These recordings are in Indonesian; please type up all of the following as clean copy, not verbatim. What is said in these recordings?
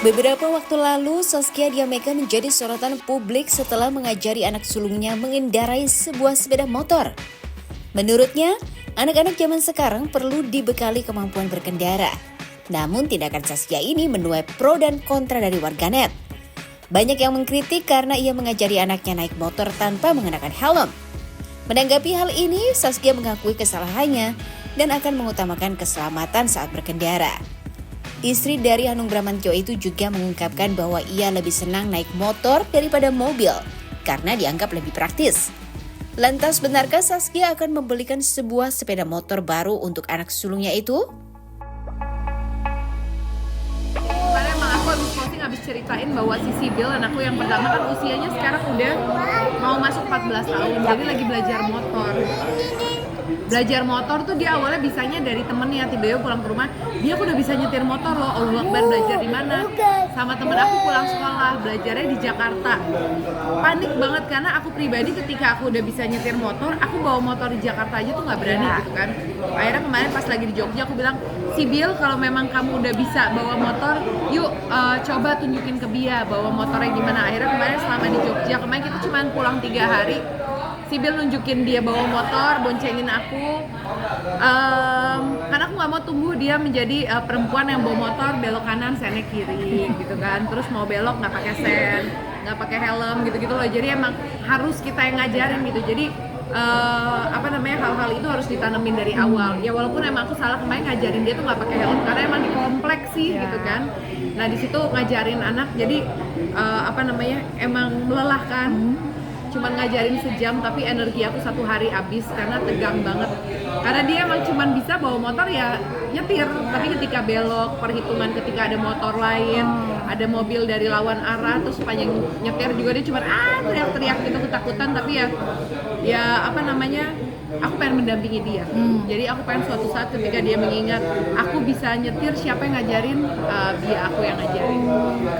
Beberapa waktu lalu, Zaskia Diameka menjadi sorotan publik setelah mengajari anak sulungnya mengendarai sebuah sepeda motor. Menurutnya, anak-anak zaman sekarang perlu dibekali kemampuan berkendara. Namun tindakan Zaskia ini menuai pro dan kontra dari warganet. Banyak yang mengkritik karena ia mengajari anaknya naik motor tanpa mengenakan helm. Menanggapi hal ini, Zaskia mengakui kesalahannya dan akan mengutamakan keselamatan saat berkendara. Istri dari Hanung Bramantyo itu juga mengungkapkan bahwa ia lebih senang naik motor daripada mobil karena dianggap lebih praktis. Lantas benarkah Zaskia akan membelikan sebuah sepeda motor baru untuk anak sulungnya itu? Karena emang aku habis ceritain bahwa si Sibil, anakku yang pertama kan usianya sekarang udah mau masuk 14 tahun, jadi lagi belajar motor. Belajar motor tuh dia awalnya bisanya dari temennya, tiba-tiba pulang ke rumah, dia udah bisa nyetir motor loh. Allah Akbar, belajar di mana? Sama temen aku pulang sekolah, belajarnya di Jakarta. Panik banget karena aku pribadi ketika aku udah bisa nyetir motor, aku bawa motor di Jakarta aja tuh nggak berani gitu kan. Akhirnya kemarin pas lagi di Jogja aku bilang, Sibil kalau memang kamu udah bisa bawa motor, yuk coba tunjukin ke Bia bawa motornya gimana. Akhirnya kemarin selama di Jogja, kemarin kita cuma pulang 3 hari, Sibil nunjukin dia bawa motor, boncengin aku, karena aku nggak mau tunggu dia menjadi perempuan yang bawa motor belok kanan sennya kiri gitu kan, terus mau belok nggak pakai sen, nggak pakai helm gitu-gitu loh. Jadi emang harus kita yang ngajarin gitu. Jadi hal-hal itu harus ditanemin dari awal. Ya walaupun emang aku salah kemarin ngajarin dia tuh nggak pakai helm karena emang di kompleks sih gitu kan. Nah di situ ngajarin anak jadi emang melelahkan. Cuman ngajarin sejam tapi energi aku 1 hari habis karena tegang banget. Karena dia emang cuman bisa bawa motor ya nyetir, tapi ketika belok, perhitungan ketika ada motor lain, ada mobil dari lawan arah, terus sepanjang nyetir juga dia cuman teriak-teriak gitu ketakutan. Tapi aku pengen mendampingi dia. Jadi aku pengen suatu saat ketika dia mengingat aku bisa nyetir, siapa yang ngajarin? Dia aku yang ngajarin.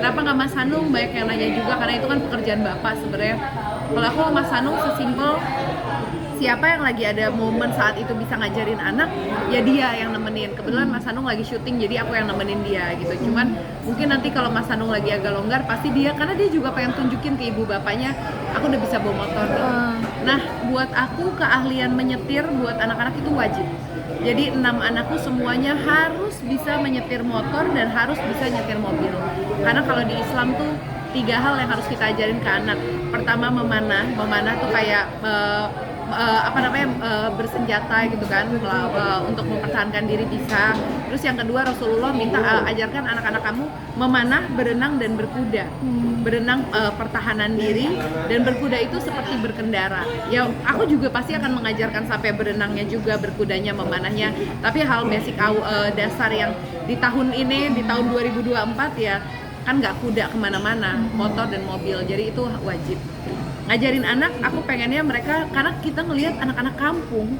Kenapa nggak Mas Hanung? Banyak yang nanya juga karena itu kan pekerjaan bapak sebenarnya. Kalau aku Mas Hanung sesimpel siapa yang lagi ada momen saat itu bisa ngajarin anak, ya dia yang nemenin. Kebetulan Mas Hanung lagi syuting, jadi aku yang nemenin dia gitu. Cuman mungkin nanti kalau Mas Hanung lagi agak longgar, pasti dia, karena dia juga pengen tunjukin ke ibu bapaknya, aku udah bisa bawa motor nih. Nah, buat aku keahlian menyetir buat anak-anak itu wajib. Jadi 6 anakku semuanya harus bisa menyetir motor dan harus bisa nyetir mobil. Karena kalau di Islam tuh 3 hal yang harus kita ajarin ke anak. Pertama memanah tuh kayak bersenjata gitu kan, untuk mempertahankan diri bisa. Terus yang kedua Rasulullah minta ajarkan anak-anak kamu memanah, berenang dan berkuda. Berenang pertahanan diri, dan berkuda itu seperti berkendara. Ya aku juga pasti akan mengajarkan sampai berenangnya juga, berkudanya, memanahnya. Tapi hal basic dasar yang di tahun ini, di tahun 2024 ya kan nggak kuda kemana-mana, motor dan mobil, jadi itu wajib. Ngajarin anak, aku pengennya mereka, karena kita ngelihat anak-anak kampung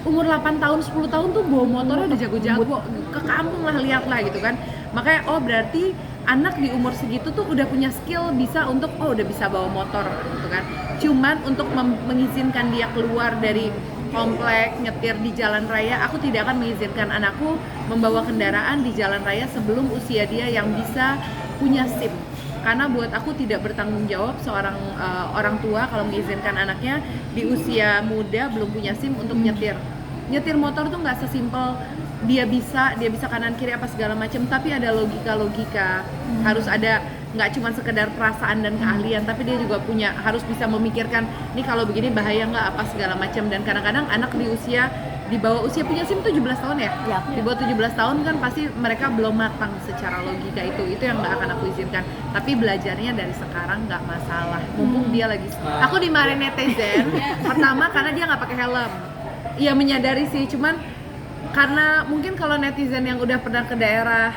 umur 8 tahun, 10 tahun tuh bawa motornya udah jago-jago, ke kampung lah, lihat lah gitu kan. Makanya berarti anak di umur segitu tuh udah punya skill bisa untuk udah bisa bawa motor gitu kan. Cuman untuk mengizinkan dia keluar dari komplek, nyetir di jalan raya, aku tidak akan mengizinkan anakku membawa kendaraan di jalan raya sebelum usia dia yang bisa punya SIM. Karena buat aku tidak bertanggung jawab seorang orang tua kalau mengizinkan anaknya di usia muda belum punya SIM untuk nyetir. Nyetir motor tuh nggak sesimpel dia bisa kanan kiri apa segala macam, tapi ada logika. Harus ada, nggak cuma sekedar perasaan dan keahlian, tapi dia juga harus bisa memikirkan, nih kalau begini bahaya nggak apa segala macam. Dan kadang-kadang anak di bawah usia punya SIM 17 tahun ya? Di bawah 17 tahun kan pasti mereka belum matang secara logika itu yang nggak akan aku izinkan. Tapi belajarnya dari sekarang nggak masalah, mumpung dia lagi. Aku dimarahin netizen pertama karena dia nggak pakai helm. Iya menyadari sih, cuman karena mungkin kalau netizen yang udah pernah ke daerah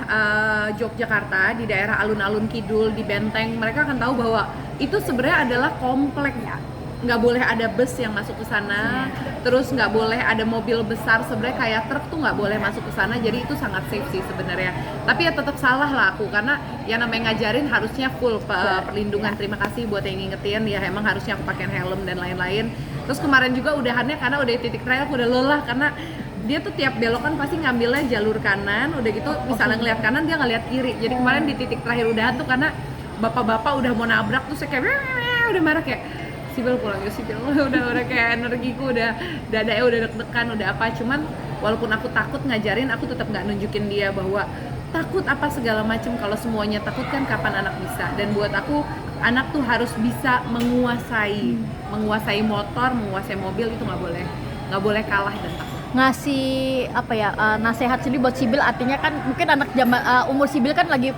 Yogyakarta, di daerah alun-alun kidul, di Benteng, mereka akan tahu bahwa itu sebenarnya adalah komplek ya. Nggak boleh ada bus yang masuk ke sana, terus nggak boleh ada mobil besar, sebenarnya kayak truk tuh nggak boleh masuk ke sana. Jadi itu sangat safe sih sebenarnya. Tapi ya tetap salah lah aku, karena yang namanya ngajarin harusnya full perlindungan. Terima kasih buat yang ngingetin, ya emang harusnya aku pakai helm dan lain-lain. Terus kemarin juga udahannya karena udah titik trial, aku udah lelah karena dia tuh tiap belokan pasti ngambilnya jalur kanan, udah gitu misalnya ngeliat kanan dia ngeliat kiri. Jadi kemarin di titik terakhir udahan tuh karena bapak-bapak udah mau nabrak tuh saya kayak udah marah kayak Sibil pulang ya Sibil udah kayak energiku udah dadanya udah deg-degan udah apa. Cuman walaupun aku takut ngajarin, aku tetap nggak nunjukin dia bahwa takut apa segala macem. Kalau semuanya takut kan kapan anak bisa. Dan buat aku anak tuh harus bisa menguasai motor, menguasai mobil, itu nggak boleh kalah dan takut. Ngasih apa ya, nasihat sendiri buat Sibil, artinya kan mungkin anak zaman umur Sibil kan lagi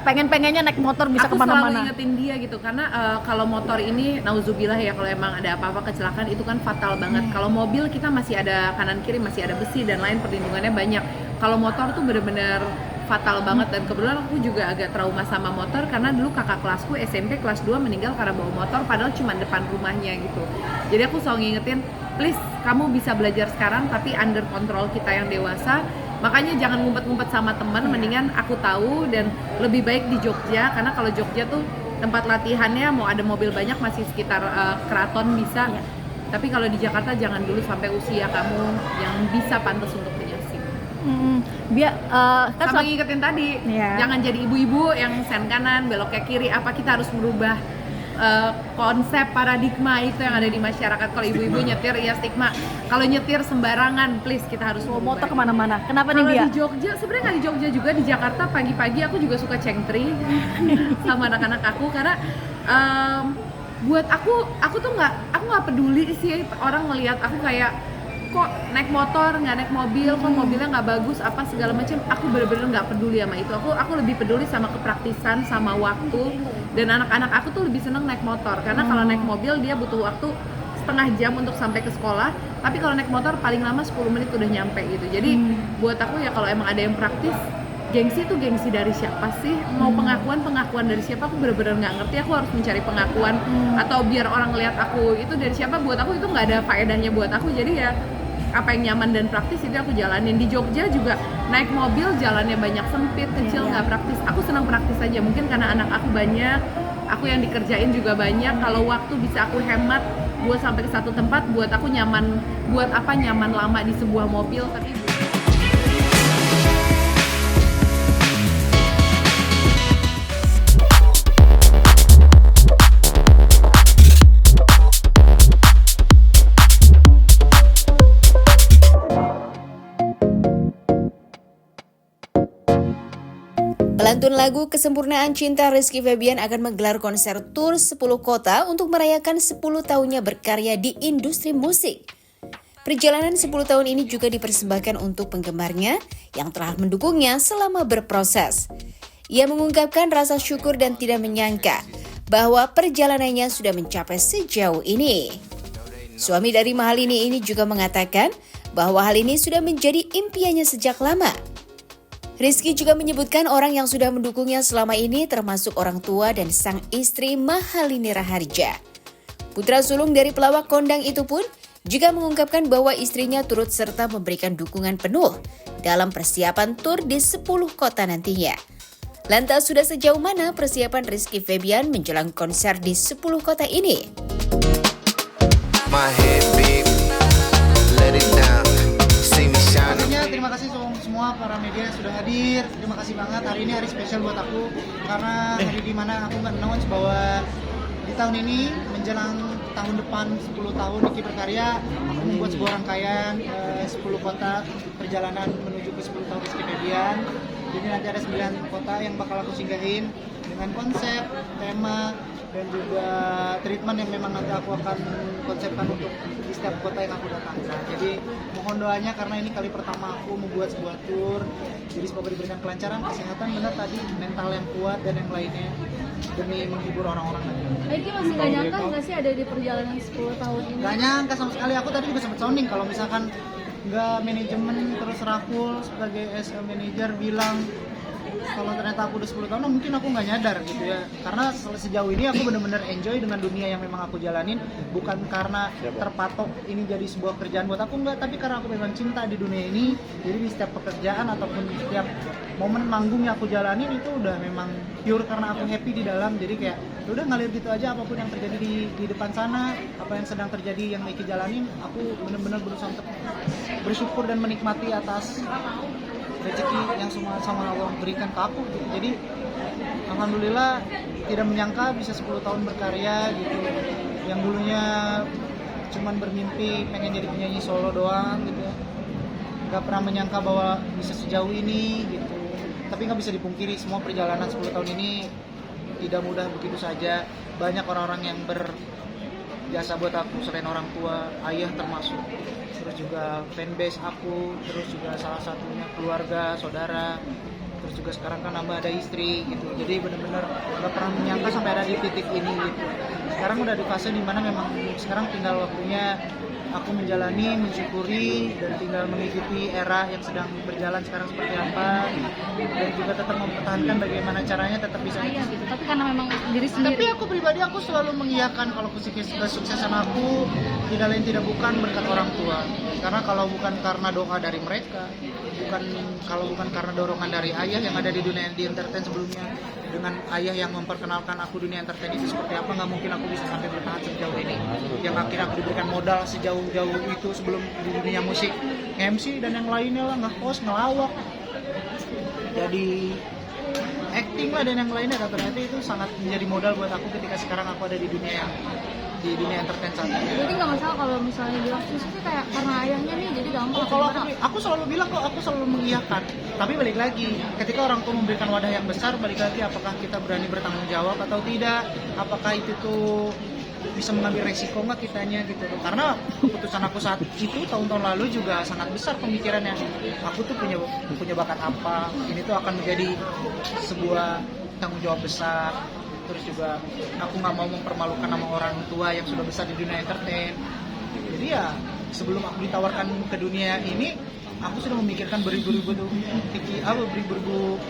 pengennya naik motor bisa aku kemana-mana. Aku selalu ingetin dia gitu karena kalau motor ini nauzubillah ya, kalau emang ada apa-apa kecelakaan itu kan fatal banget. Kalau mobil kita masih ada kanan kiri, masih ada besi dan lain perlindungannya banyak. Kalau motor tuh bener-bener fatal banget. Dan kebetulan aku juga agak trauma sama motor karena dulu kakak kelasku SMP kelas 2 meninggal karena bawa motor padahal cuma depan rumahnya gitu. Jadi aku selalu ngingetin, please kamu bisa belajar sekarang tapi under kontrol kita yang dewasa. Makanya jangan ngumpet-ngumpet sama teman, mendingan aku tahu dan lebih baik di Jogja karena kalau Jogja tuh tempat latihannya mau ada mobil banyak masih sekitar keraton bisa. Ya. Tapi kalau di Jakarta jangan dulu sampai usia kamu yang bisa pantas untuk punya SIM. Biar kan sama ngingetin tadi, jangan jadi ibu-ibu yang sen kanan, belok ke kiri. Apa kita harus merubah konsep paradigma itu yang ada di masyarakat? Kalau ibu-ibu nyetir ya stigma, kalau nyetir sembarangan please kita harus bawa motor kemana-mana. Kenapa nih dia? Bia? Di Jogja, sebenarnya nggak di Jogja juga, di Jakarta pagi-pagi aku juga suka cengtri sama anak-anak aku karena buat aku tuh nggak peduli sih orang ngelihat aku kayak kok naik motor nggak naik mobil, kok mobilnya nggak bagus apa segala macam. Aku bener-bener nggak peduli sama itu. Aku lebih peduli sama kepraktisan, sama waktu. Dan anak-anak aku tuh lebih seneng naik motor karena kalau naik mobil dia butuh waktu setengah jam untuk sampai ke sekolah, tapi kalau naik motor paling lama 10 menit udah nyampe gitu. Jadi buat aku ya kalau emang ada yang praktis, gengsi itu gengsi dari siapa sih? Mau pengakuan dari siapa? Aku bener-bener nggak ngerti. Aku harus mencari pengakuan atau biar orang lihat aku itu dari siapa? Buat aku itu nggak ada faedahnya buat aku. Jadi ya apa yang nyaman dan praktis itu aku jalanin. Di Jogja juga naik mobil jalannya banyak sempit, kecil, nggak praktis. Aku senang praktis aja, mungkin karena anak aku banyak, aku yang dikerjain juga banyak. Kalau waktu bisa aku hemat buat sampai ke satu tempat, buat aku nyaman. Buat apa nyaman lama di sebuah mobil tapi Pelantun lagu Kesempurnaan Cinta Rizky Febian akan menggelar konser tur 10 kota untuk merayakan 10 tahunnya berkarya di industri musik. Perjalanan 10 tahun ini juga dipersembahkan untuk penggemarnya yang telah mendukungnya selama berproses. Ia mengungkapkan rasa syukur dan tidak menyangka bahwa perjalanannya sudah mencapai sejauh ini. Suami dari Mahalini ini juga mengatakan bahwa hal ini sudah menjadi impiannya sejak lama. Rizky juga menyebutkan orang yang sudah mendukungnya selama ini termasuk orang tua dan sang istri Mahalini Raharja. Putra sulung dari pelawak kondang itu pun juga mengungkapkan bahwa istrinya turut serta memberikan dukungan penuh dalam persiapan tur di 10 kota nantinya. Lantas sudah sejauh mana persiapan Rizky Febian menjelang konser di 10 kota ini? Terima kasih semua para media yang sudah hadir. Terima kasih banget. Hari ini hari spesial buat aku karena hari dimana aku announce bahwa di tahun ini menjelang tahun depan 10 tahun Rizky berkarya, aku membuat sebuah rangkaian 10 kota perjalanan menuju ke 10 tahun Rizky Febian. Jadi nanti ada 9 kota yang bakal aku singgahin dengan konsep, tema, dan juga treatment yang memang nanti aku akan konsepkan untuk di setiap kota yang aku datangkan. Jadi mohon doanya karena ini kali pertama aku membuat sebuah tour. Jadi semoga diberikan kelancaran, kesehatan, benar tadi, mental yang kuat dan yang lainnya demi menghibur orang-orang nanti. Eki masih gak nyangka nggak sih ada di perjalanan 10 tahun ini? Gak nyangka sama sekali. Aku tadi juga sempat sounding kalau misalkan nggak manajemen terus Rakul sebagai manajer bilang kalau ternyata aku udah 10 tahun mungkin aku nggak nyadar gitu ya, karena sejauh ini aku benar-benar enjoy dengan dunia yang memang aku jalanin, bukan karena terpatok ini jadi sebuah kerjaan buat aku, enggak, tapi karena aku memang cinta di dunia ini. Jadi di setiap pekerjaan ataupun di setiap momen manggung yang aku jalanin itu udah memang pure karena aku happy di dalam. Jadi kayak ya udah ngalir gitu aja, apapun yang terjadi di depan sana, apa yang sedang terjadi yang Miki jalanin, aku benar-benar berusaha untuk bersyukur dan menikmati atas rezeki yang semua sama Allah berikan ke aku gitu. Jadi alhamdulillah tidak menyangka bisa 10 tahun berkarya gitu. Yang dulunya cuman bermimpi pengen jadi penyanyi solo doang gitu ya. Gak pernah menyangka bahwa bisa sejauh ini gitu. Tapi gak bisa dipungkiri semua perjalanan 10 tahun ini tidak mudah begitu saja. Banyak orang-orang yang berjasa buat aku selain orang tua, ayah termasuk. Terus juga fanbase aku, terus juga salah satunya keluarga, saudara, terus juga sekarang kan nambah ada istri gitu. Jadi benar-benar gak pernah menyangka sampai ada di titik ini gitu. Sekarang udah di fase dimana memang sekarang tinggal waktunya aku menjalani, mensyukuri, dan tinggal mengikuti era yang sedang berjalan sekarang seperti apa, dan juga tetap mempertahankan bagaimana caranya tetap bisa Gitu. Tapi karena memang diri sendiri. tapi aku pribadi aku selalu mengiyakan kalau kesuksesan aku tidak lain tidak bukan berkat orang tua. Karena kalau bukan karena doa dari mereka, kalau bukan karena dorongan dari ayah yang ada di dunia di entertain sebelumnya, dengan ayah yang memperkenalkan aku dunia entertain itu seperti apa, nggak mungkin aku bisa sampai bertahan sejauh ini. Yang akhirnya aku diberikan modal sejauh-jauh itu sebelum di dunia musik, MC dan yang lainnya lah, nge-host, ngelawak, jadi acting lah dan yang lainnya. Ternyata itu sangat menjadi modal buat aku ketika sekarang aku ada di dunia entertain saat ini. Jadi nggak masalah kalau misalnya bilang susah sih kayak karena ayahnya nih jadi gampang. Kalau aku selalu bilang kok, aku selalu mengiyakan. Tapi balik lagi, ketika orang tua memberikan wadah yang besar, balik lagi apakah kita berani bertanggung jawab atau tidak? Apakah itu tuh bisa mengambil resiko nggak kitanya gitu loh. Karena keputusan aku saat itu tahun-tahun lalu juga sangat besar pemikirannya. Aku tuh punya bakat apa? Ini tuh akan menjadi sebuah tanggung jawab besar. Terus juga aku nggak mau mempermalukan nama orang tua yang sudah besar di dunia entertain. Jadi ya sebelum aku ditawarkan ke dunia ini, aku sudah memikirkan beribu-ribu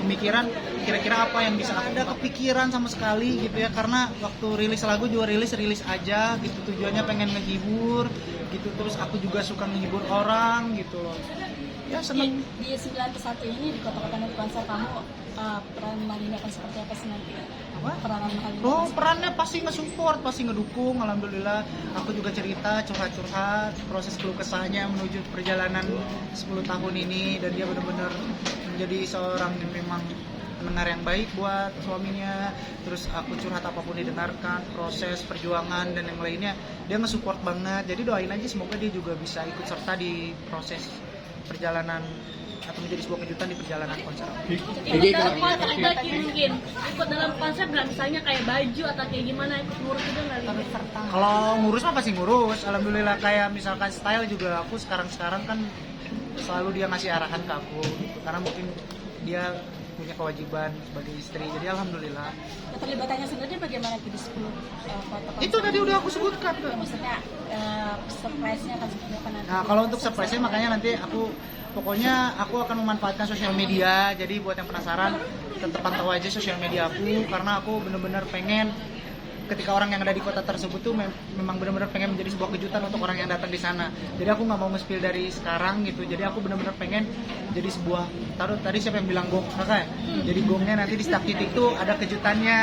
pemikiran kira-kira apa yang bisa ada kepikiran sama sekali gitu ya. Karena waktu rilis lagu juga rilis aja gitu, tujuannya pengen ngehibur gitu. Terus aku juga suka menghibur orang gitu loh. Ya seneng. Di 9+1 ini di kota-kota konser kamu peran Marina akan seperti apa sih nanti? Peranan Marina? Oh, perannya pasti nge-support, pasti ngedukung. Alhamdulillah aku juga cerita, curhat-curhat proses keluh kesahnya menuju perjalanan 10 tahun ini, dan dia benar-benar menjadi seorang yang memang pendengar yang baik buat suaminya. Terus aku curhat apapun didengarkan, proses perjuangan dan yang lainnya dia nge-support banget. Jadi doain aja semoga dia juga bisa ikut serta di proses perjalanan atau menjadi sebuah kejutan di perjalanan konser. Ikut dalam konser lagi mungkin ikut dalam konser nggak, misalnya kayak baju atau kayak gimana, ikut ngurus juga nggak? Kalau ngurus mah pasti ngurus, alhamdulillah. Kayak misalkan style juga aku sekarang kan selalu dia ngasih arahan ke aku gitu. Karena mungkin dia punya kewajiban sebagai istri, jadi alhamdulillah. Keterlibatannya sendiri bagaimana di 10 kota konser? Itu tadi udah aku sebutkan. Maksudnya surprise-nya akan seperti apa nanti? Nah, kalau untuk surprise-nya makanya nanti pokoknya aku akan memanfaatkan sosial media. Jadi buat yang penasaran, tetap pantau aja sosial media aku, karena aku benar-benar pengen ketika orang yang ada di kota tersebut tuh memang benar-benar pengen menjadi sebuah kejutan untuk orang yang datang di sana. Jadi aku nggak mau nge-spill dari sekarang gitu. Jadi aku benar-benar pengen jadi sebuah, tadi siapa yang bilang gong, kakak ya? Jadi gongnya nanti di setiap titik tuh ada kejutannya.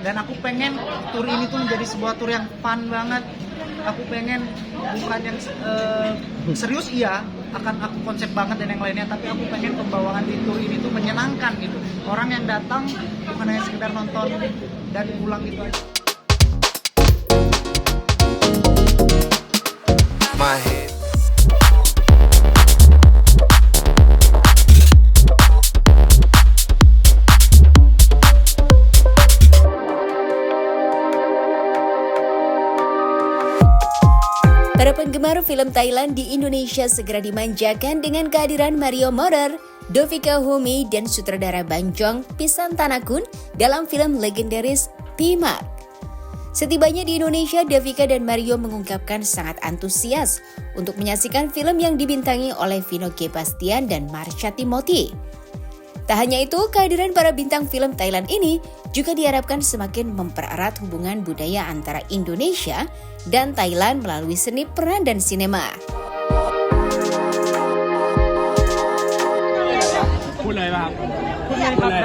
Dan aku pengen tour ini tuh menjadi sebuah tour yang fun banget. Aku pengen bukan yang serius, iya akan aku konsep banget dan yang lainnya, tapi aku pengen pembawaan di tour ini tuh menyenangkan gitu. Orang yang datang bukan hanya sekedar nonton dan pulang gitu aja. My head. Para penggemar film Thailand di Indonesia segera dimanjakan dengan kehadiran Mario Morer, Dovika Humi, dan sutradara Banjong Pisantanakun dalam film legendaris P-Mark. Setibanya di Indonesia, Dovika dan Mario mengungkapkan sangat antusias untuk menyaksikan film yang dibintangi oleh Vino G. Bastian dan Marsha Timothy. Tak hanya itu, kehadiran para bintang film Thailand ini juga diharapkan semakin mempererat hubungan budaya antara Indonesia dan Thailand melalui seni peran dan sinema. พูดเลยป่ะครับพูดเลย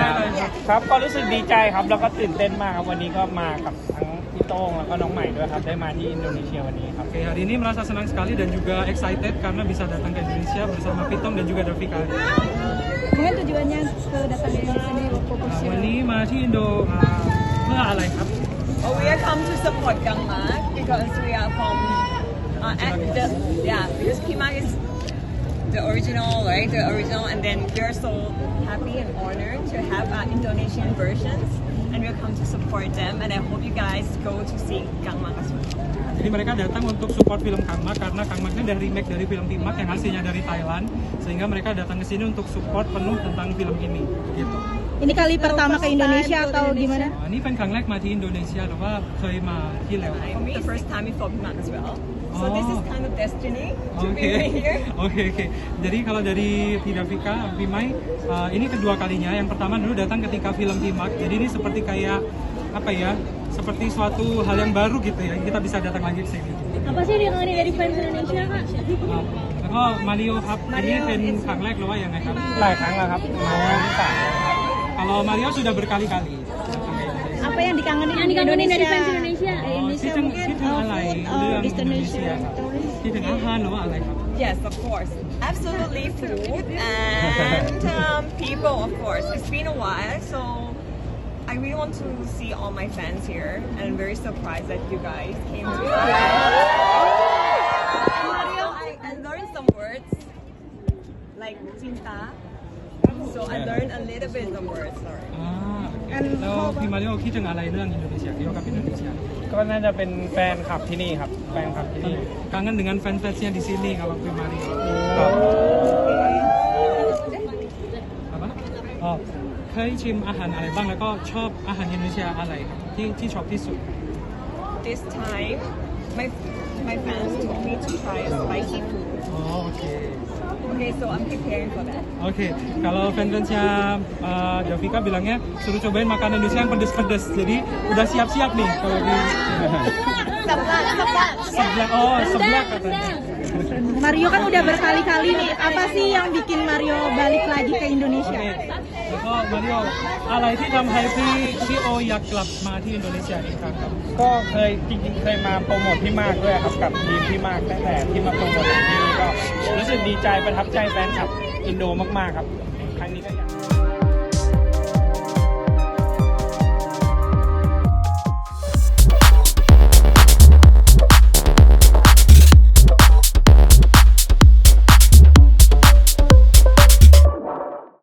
ครับก็รู้สึกดีใจครับแล้วก็ตื่นเต้นมากครับวันนี้ก็มากับทั้งพี่โต้งแล้วก็น้องใหม่ด้วยครับได้มาที่อินโดนีเซียวันนี้ครับ Oke, hari ini merasa senang sekali dan juga excited karena bisa datang ke Indonesia bersama Pitong dan juga Davika. Mungkin tujuannya ke datang ke Indonesia ini fokus วันนี้มาที่อินโดเพื่ออะไรครับ Oh, we are come to support Gangmak because we are from because Kimak is the original, right? The original, and then we're so happy and honored to have Indonesian versions, and we'll come to support them. And I hope you guys go to see Gangmak as well. Jadi mereka datang untuk support film Kangmak karena Kangmak ini dari remake dari film Pimak yang hasilnya dari Thailand, sehingga mereka datang ke sini untuk support penuh tentang film ini. Gitu. Ini kali pertama ke Indonesia atau gimana? อันนี้เป็นครั้งแรกมาที่อินโดนีเซียหรือว่าเคยมาที่แล้ว For me, the first time in Pimak as well. So this is kind of destiny to be Oke, right here. oke. Jadi kalau dari Davika, Pimai, ini kedua kalinya. Yang pertama dulu datang ketika film Pimak. Jadi ini seperti kayak apa ya? Seperti suatu hal yang baru gitu ya. Kita bisa datang lagi ke sini. Apa sih yang dikangenin dari fans Indonesia, Kak? แล้วก็มาริโอครับอันนี้เป็นครั้งแรกหรือว่ายังไงครับ หลายครั้งแล้วครับมาที่ต่าง Kalau Mario sudah berkali-kali datang ke Indonesia. Apa yang dikangenin dari fans Indonesia? คิดถึงอะไรเรื่องอินโดนีเซียครับคิดถึงอาหารหรือว่าอะไรครับ Yes, of course. Absolutely food and people, of course. It's been a while, so I really want to see all my fans here, and I'm very surprised that you guys came to I learned some words like cinta, so I learned a little bit of words. Sorry. แล้วพี่มาริโอคิดถึงอะไรเรื่องอินโดนีเซียเกี่ยวกับอินโดนีเซีย ก็น่าจะเป็นแฟนคลับที่นี่ครับแฟนคลับที่นี่ kangen dengan fans-fansnya di sini kalauพี่Mario ครับ apa อ๋อเคยชิมอาหารอะไรบ้างแล้วก็ชอบอาหารอินโดนีเซียอะไรครับที่ชอบที่สุด This time, my fans told me to try spicy food. อ๋อโอเค Okay, so I'm preparing for that. Oke, kalau fans-fansnya Davika bilangnya suruh cobain makanan Indonesia yang pedes-pedes. Jadi udah siap-siap nih kalau di seblak katanya. Mario kan udah berkali-kali nih. Apa sih yang bikin Mario balik lagi ke โอ Indonesia? เคแล้วก็มาริโออะไรที่ทำให้พี่โออยากกลับมาที่อินโดนีเซียอีกครั้งครับ ก็เคยจริงๆเคยมาโปรโมทพี่มากด้วยครับกับทีมพี่มากตั้งแต่ที่มาโปรโมทที่นี่ก็รู้สึกดีใจประทับใจแฟนคลับอินโดมากๆครับ